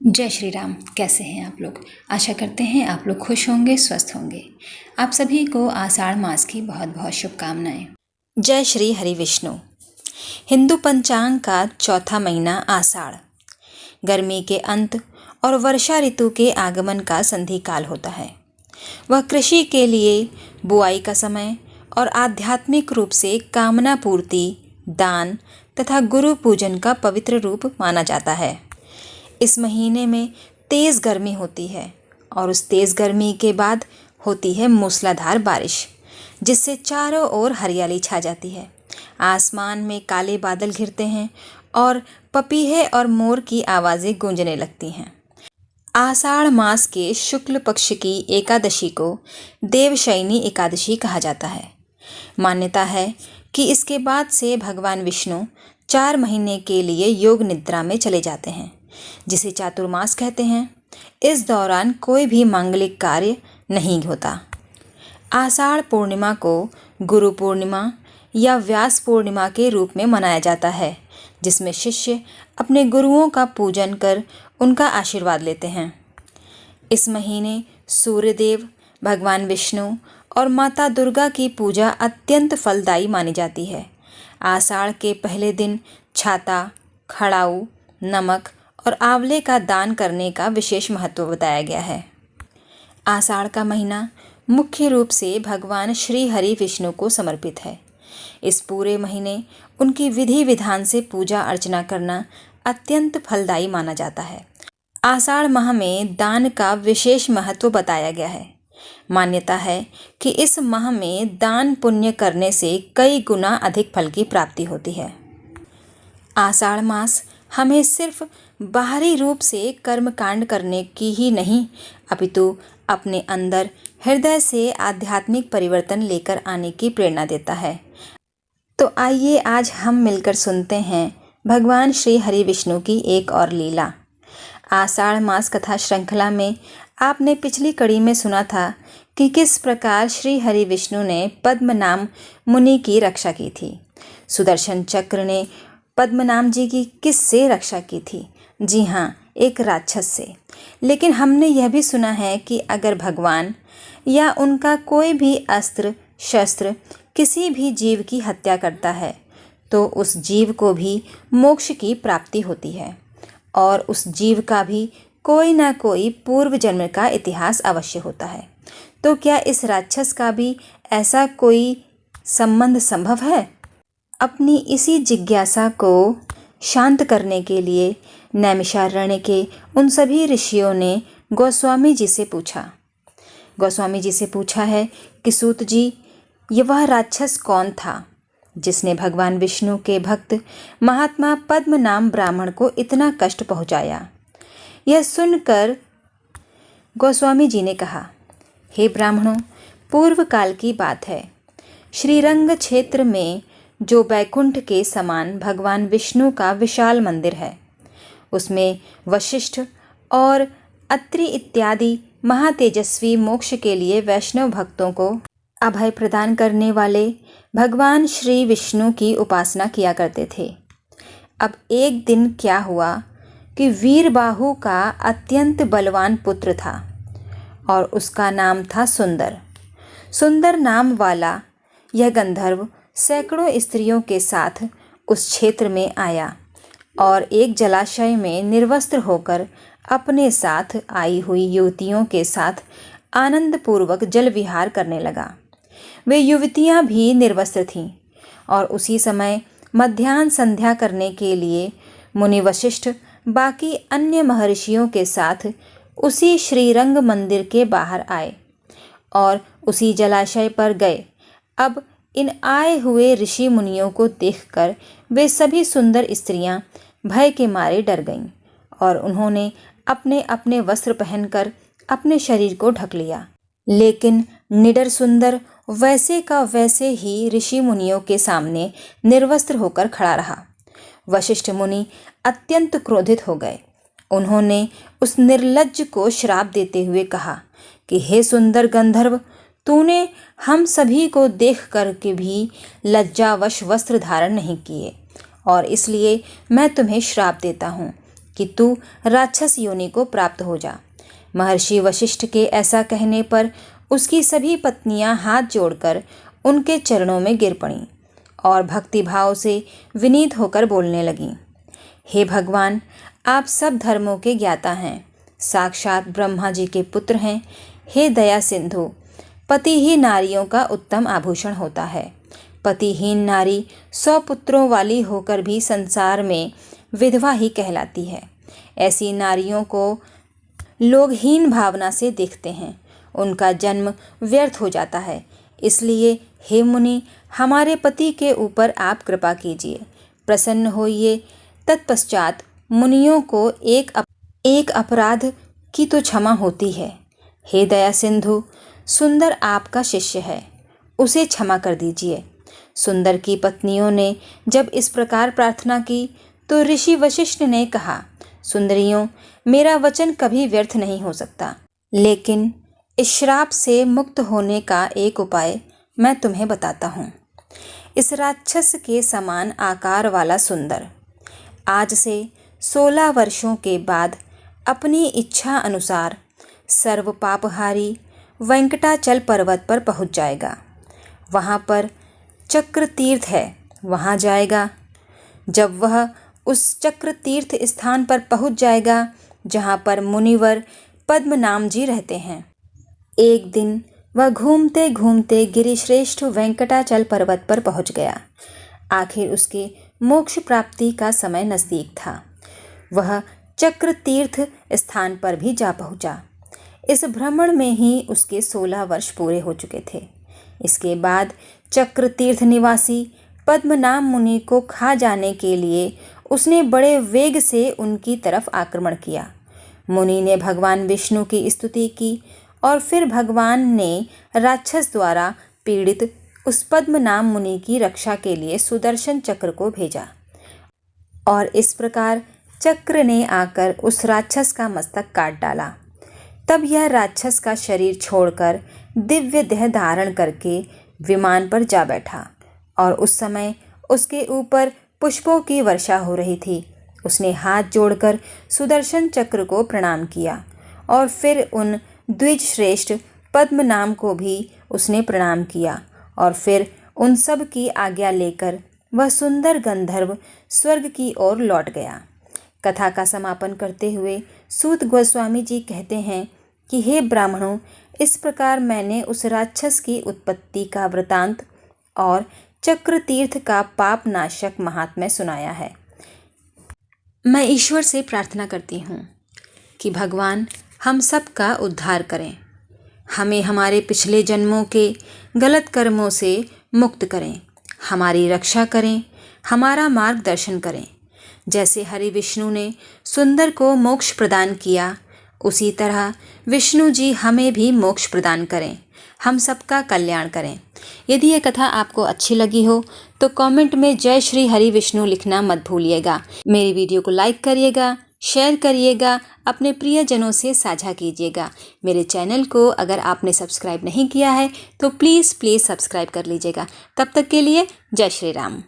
जय श्री राम। कैसे हैं आप लोग? आशा करते हैं आप लोग खुश होंगे, स्वस्थ होंगे। आप सभी को आषाढ़ मास की बहुत बहुत शुभकामनाएं। जय श्री हरि विष्णु। हिंदू पंचांग का चौथा महीना आषाढ़ गर्मी के अंत और वर्षा ऋतु के आगमन का संधि काल होता है। वह कृषि के लिए बुआई का समय और आध्यात्मिक रूप से कामना पूर्ति, दान तथा गुरु पूजन का पवित्र रूप माना जाता है। इस महीने में तेज़ गर्मी होती है और उस तेज़ गर्मी के बाद होती है मूसलाधार बारिश, जिससे चारों ओर हरियाली छा जाती है। आसमान में काले बादल घिरते हैं और पपीहे और मोर की आवाज़ें गूंजने लगती हैं। आषाढ़ मास के शुक्ल पक्ष की एकादशी को देवशयनी एकादशी कहा जाता है। मान्यता है कि इसके बाद से भगवान विष्णु 4 महीने के लिए योग निद्रा में चले जाते हैं, जिसे चातुर्मास कहते हैं। इस दौरान कोई भी मांगलिक कार्य नहीं होता। आषाढ़ पूर्णिमा को गुरु पूर्णिमा या व्यास पूर्णिमा के रूप में मनाया जाता है, जिसमें शिष्य अपने गुरुओं का पूजन कर उनका आशीर्वाद लेते हैं। इस महीने सूर्यदेव, भगवान विष्णु और माता दुर्गा की पूजा अत्यंत फलदायी मानी जाती है। आषाढ़ के पहले दिन छाता, खड़ाऊ, नमक और आंवले का दान करने का विशेष महत्व बताया गया है। आषाढ़ का महीना मुख्य रूप से भगवान श्री हरि विष्णु को समर्पित है। इस पूरे महीने उनकी विधि विधान से पूजा अर्चना करना अत्यंत फलदायी माना जाता है। आषाढ़ माह में दान का विशेष महत्व बताया गया है। मान्यता है कि इस माह में दान पुण्य करने से कई गुना अधिक फल की प्राप्ति होती है। आषाढ़ मास हमें सिर्फ बाहरी रूप से कर्मकांड करने की ही नहीं, अपितु अपने अंदर हृदय से आध्यात्मिक परिवर्तन लेकर आने की प्रेरणा देता है। तो आइए आज हम मिलकर सुनते हैं भगवान श्री हरि विष्णु की एक और लीला। आषाढ़ मास कथा श्रृंखला में आपने पिछली कड़ी में सुना था कि किस प्रकार श्री हरि विष्णु ने पद्मनाम मुनि की रक्षा की थी। सुदर्शन चक्र ने पद्मनाम जी की किससे रक्षा की थी? जी हाँ, एक राक्षस से। लेकिन हमने यह भी सुना है कि अगर भगवान या उनका कोई भी अस्त्र शस्त्र किसी भी जीव की हत्या करता है तो उस जीव को भी मोक्ष की प्राप्ति होती है और उस जीव का भी कोई ना कोई पूर्व जन्म का इतिहास अवश्य होता है। तो क्या इस राक्षस का भी ऐसा कोई संबंध संभव है? अपनी इसी जिज्ञासा को शांत करने के लिए नैमिषारण्य के उन सभी ऋषियों ने गोस्वामी जी से पूछा है कि सूत जी, ये वह राक्षस कौन था जिसने भगवान विष्णु के भक्त महात्मा पद्मनाम ब्राह्मण को इतना कष्ट पहुंचाया? यह सुनकर गोस्वामी जी ने कहा, हे ब्राह्मणों, पूर्व काल की बात है। श्रीरंग क्षेत्र में जो बैकुंठ के समान भगवान विष्णु का विशाल मंदिर है, उसमें वशिष्ठ और अत्रि इत्यादि महातेजस्वी मोक्ष के लिए वैष्णव भक्तों को अभय प्रदान करने वाले भगवान श्री विष्णु की उपासना किया करते थे। अब एक दिन क्या हुआ कि वीरबाहु का अत्यंत बलवान पुत्र था और उसका नाम था सुंदर। सुंदर नाम वाला यह गंधर्व सैकड़ों स्त्रियों के साथ उस क्षेत्र में आया और एक जलाशय में निर्वस्त्र होकर अपने साथ आई हुई युवतियों के साथ आनंदपूर्वक जल विहार करने लगा। वे युवतियां भी निर्वस्त्र थीं और उसी समय मध्याह्न संध्या करने के लिए मुनि वशिष्ठ बाकी अन्य महर्षियों के साथ उसी श्रीरंग मंदिर के बाहर आए और उसी जलाशय पर गए। अब इन आए हुए ऋषि मुनियों को देखकर वे सभी सुंदर स्त्रियां भय के मारे डर गईं और उन्होंने अपने अपने वस्त्र पहनकर अपने शरीर को ढक लिया। लेकिन निडर सुंदर वैसे का वैसे ही ऋषि मुनियों के सामने निर्वस्त्र होकर खड़ा रहा। वशिष्ठ मुनि अत्यंत क्रोधित हो गए। उन्होंने उस निर्लज्ज को श्राप देते हुए कहा कि हे सुंदर गंधर्व, तूने हम सभी को देख कर के भी लज्जावश वस्त्र धारण नहीं किए और इसलिए मैं तुम्हें श्राप देता हूँ कि तू राक्षस योनि को प्राप्त हो जा। महर्षि वशिष्ठ के ऐसा कहने पर उसकी सभी पत्नियां हाथ जोड़कर उनके चरणों में गिर पड़ीं और भक्तिभाव से विनीत होकर बोलने लगीं। हे भगवान, आप सब धर्मों के ज्ञाता हैं, साक्षात ब्रह्मा जी के पुत्र हैं। हे दया सिंधु, पति ही नारियों का उत्तम आभूषण होता है। पतिहीन नारी 100 पुत्रों वाली होकर भी संसार में विधवा ही कहलाती है। ऐसी नारियों को लोग हीन भावना से देखते हैं, उनका जन्म व्यर्थ हो जाता है। इसलिए हे मुनि, हमारे पति के ऊपर आप कृपा कीजिए, प्रसन्न होइए। तत्पश्चात मुनियों को एक अपराध की तो क्षमा होती है। हे दया सिंधु, सुंदर आपका शिष्य है, उसे क्षमा कर दीजिए। सुंदर की पत्नियों ने जब इस प्रकार प्रार्थना की तो ऋषि वशिष्ठ ने कहा, सुंदरियों, मेरा वचन कभी व्यर्थ नहीं हो सकता, लेकिन इस श्राप से मुक्त होने का एक उपाय मैं तुम्हें बताता हूँ। इस राक्षस के समान आकार वाला सुंदर आज से 16 वर्षों के बाद अपनी इच्छा अनुसार सर्व पापहारी वेंकटाचल पर्वत पर पहुँच जाएगा। वहाँ पर चक्र तीर्थ है, वहाँ जाएगा। जब वह उस चक्र तीर्थ स्थान पर पहुँच जाएगा जहाँ पर मुनिवर पद्मनाम जी रहते हैं, एक दिन वह घूमते घूमते गिरिश्रेष्ठ वेंकटाचल पर्वत पर पहुँच गया। आखिर उसके मोक्ष प्राप्ति का समय नज़दीक था। वह चक्र तीर्थ स्थान पर भी जा पहुँचा। इस भ्रमण में ही उसके 16 वर्ष पूरे हो चुके थे। इसके बाद चक्र तीर्थ निवासी पद्मनाम मुनि को खा जाने के लिए उसने बड़े वेग से उनकी तरफ आक्रमण किया। मुनि ने भगवान विष्णु की स्तुति की और फिर भगवान ने राक्षस द्वारा पीड़ित उस पद्मनाम मुनि की रक्षा के लिए सुदर्शन चक्र को भेजा और इस प्रकार चक्र ने आकर उस राक्षस का मस्तक काट डाला। तब यह राक्षस का शरीर छोड़कर दिव्य देह धारण करके विमान पर जा बैठा और उस समय उसके ऊपर पुष्पों की वर्षा हो रही थी। उसने हाथ जोड़कर सुदर्शन चक्र को प्रणाम किया और फिर उन द्विज श्रेष्ठ पद्मनाम को भी उसने प्रणाम किया और फिर उन सब की आज्ञा लेकर वह सुंदर गंधर्व स्वर्ग की ओर लौट गया। कथा का समापन करते हुए सूत गोस्वामी जी कहते हैं कि हे ब्राह्मणों, इस प्रकार मैंने उस राक्षस की उत्पत्ति का वृतांत और चक्र तीर्थ का पाप नाशक महात्म्य सुनाया है। मैं ईश्वर से प्रार्थना करती हूँ कि भगवान हम सब का उद्धार करें, हमें हमारे पिछले जन्मों के गलत कर्मों से मुक्त करें, हमारी रक्षा करें, हमारा मार्गदर्शन करें। जैसे हरि विष्णु ने सुंदर को मोक्ष प्रदान किया, उसी तरह विष्णु जी हमें भी मोक्ष प्रदान करें, हम सबका कल्याण करें। यदि ये कथा आपको अच्छी लगी हो तो कमेंट में जय श्री हरि विष्णु लिखना मत भूलिएगा। मेरी वीडियो को लाइक करिएगा, शेयर करिएगा, अपने प्रियजनों से साझा कीजिएगा। मेरे चैनल को अगर आपने सब्सक्राइब नहीं किया है तो प्लीज़ सब्सक्राइब कर लीजिएगा। तब तक के लिए जय श्री राम।